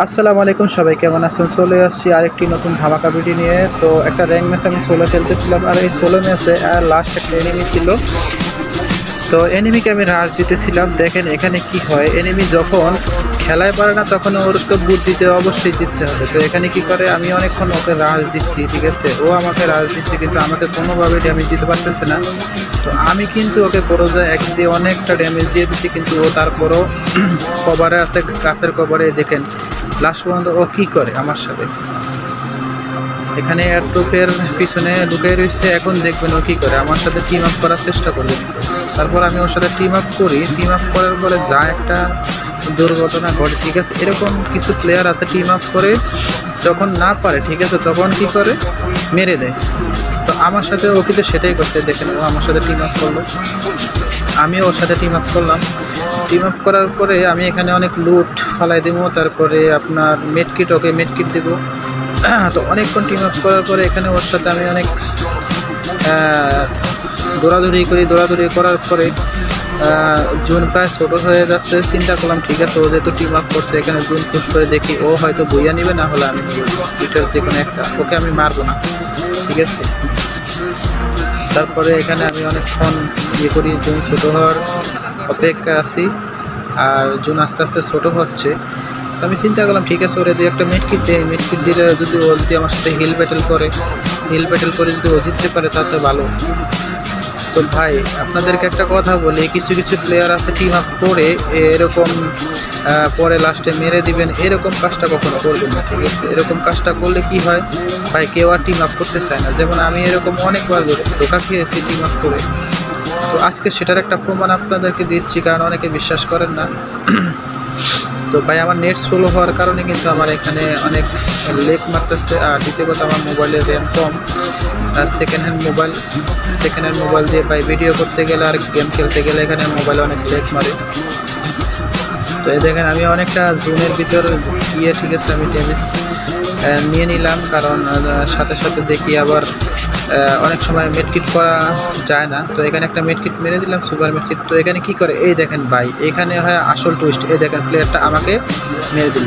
আসসালামু আলাইকুম, সবাই কেমন আছেন? চলে আসছি আরেকটি নতুন ধামাকা ভিডিও নিয়ে। তো একটা র্যাঙ্ক ম্যাচ আমি সোলো খেলতেছিলাম, আর এই সোলো ম্যাচে লাস্ট একটা এনিমি ছিল। তো এনিমিকে আমি রাশ দিতেছিলাম। দেখেন এখানে কি হয়, এনিমি যখন খেলায় পারে না তখন ওর তো বুদ্ধিতে অবশ্যই জিততে হবে। তো এখানে কি করে, আমি অনেকক্ষণ ওকে রাশ দিচ্ছি, ঠিক আছে, ও আমাকে রাশ দিচ্ছে কিন্তু আমাকে কোনোভাবে ড্যামেজ দিতে পারতেছে না। তো আমি কিন্তু ওকে করোজা এক্স দিয়ে অনেকটা ড্যামেজ দিয়ে দিচ্ছি, কিন্তু ও তারপরও কভারে আছে, গাছের কভারে। দেখেন লাস্ট পর্যন্ত ও কী করে আমার সাথে, এখানে এয়ারট্রুপের পিছনে লুকিয়ে রয়েছে। এখন দেখবেন ও কী করে, আমার সাথে টিম আপ করার চেষ্টা করবে। তারপর আমি ওর সাথে টিম আপ করি, টিম আপ করার পরে যা একটা দুর্ঘটনা ঘটে, ঠিক আছে। এরকম কিছু প্লেয়ার আছে টিম আপ করে যখন না পারে, ঠিক আছে, তখন কি করে মেরে দেয়। তো আমার সাথে ও কিন্তু সেটাই করছে। দেখেন ও আমার সাথে টিম আপ করলো, আমিও ওর সাথে টিম আপ করলাম। টিম আপ করার পরে আমি এখানে অনেক লুট ফালাই দেবো, তারপরে আপনার মেডকিট, ওকে মেডকিট দেবো। তো অনেকক্ষণ টিম আপ করার পরে এখানে ওর সাথে আমি অনেক দৌড়াদৌড়ি করি। দৌড়াদৌড়ি করার পরে জুন প্রায় ছোটো হয়ে যাচ্ছে। চিন্তা করলাম ঠিক আছে, ও যেহেতু টিম আপ করছে, এখানে জুন পুশ করে দেখি, ও হয়তো বইয়া নিবে, না হলে আমি দুইটার যে কোনো একটা, ওকে আমি মারবো না, ঠিক আছে। তারপরে এখানে আমি অনেকক্ষণ ইয়ে করি, জুন ছোটো হওয়ার অপেক্ষা আছি, আর জুন আস্তে আস্তে ছোটো হচ্ছে। তো আমি চিন্তা করলাম ঠিক আছে, ওরা দিয়ে একটা মেডকিট দেয়, মেডকিট দিলে যদি ও যদি আমার সাথে হিল ব্যাটেল করে, হিল ব্যাটেল করে যদি ও জিততে পারে তাতে ভালো। তো ভাই আপনাদেরকে একটা কথা বলি, কিছু কিছু প্লেয়ার আছে টিম আপ করে এরকম পরে লাস্টে মেরে দিবেন, এরকম কাজটা কখনো করবেন না, ঠিক আছে। এরকম কাজটা করলে কি হয় ভাই, কেউ আর টিম আপ করতে চায় না। যেমন আমি এরকম অনেকবার ধোঁকা খেয়েছি টিম আপ করে। তো আজকে সেটার একটা প্রমাণ আপনাদেরকে দিচ্ছি, কারণ অনেকে বিশ্বাস করেন না। তো ভাই আমার নেট স্লো হওয়ার কারণে কিন্তু আমার এখানে অনেক লেগ মারতেছে। আর দ্বিতীয় কথা, আমার মোবাইলের র্যাম কম, সেকেন্ড হ্যান্ড মোবাইল দিয়ে ভাই ভিডিও করতে গেলে আর গেম খেলতে গেলে এখানে মোবাইলে অনেক লেগ মারে। তো এই দেখেন আমি অনেকটা জোনের ভিতর গিয়ে, ঠিক আছে, আমি ড্যামেজ নিয়ে নিলাম, কারণ সাথে সাথে দেখি আবার অনেক সময় মেডকিট করা যায় না। তো এখানে একটা মেডকিট মেরে দিলাম, সুপার মেডকিট। তো এখানে কি করে, এই দেখেন ভাই, এখানে হয় আসল টুইস্ট। এই দেখেন প্লেয়ারটা আমাকে মেরে দিল।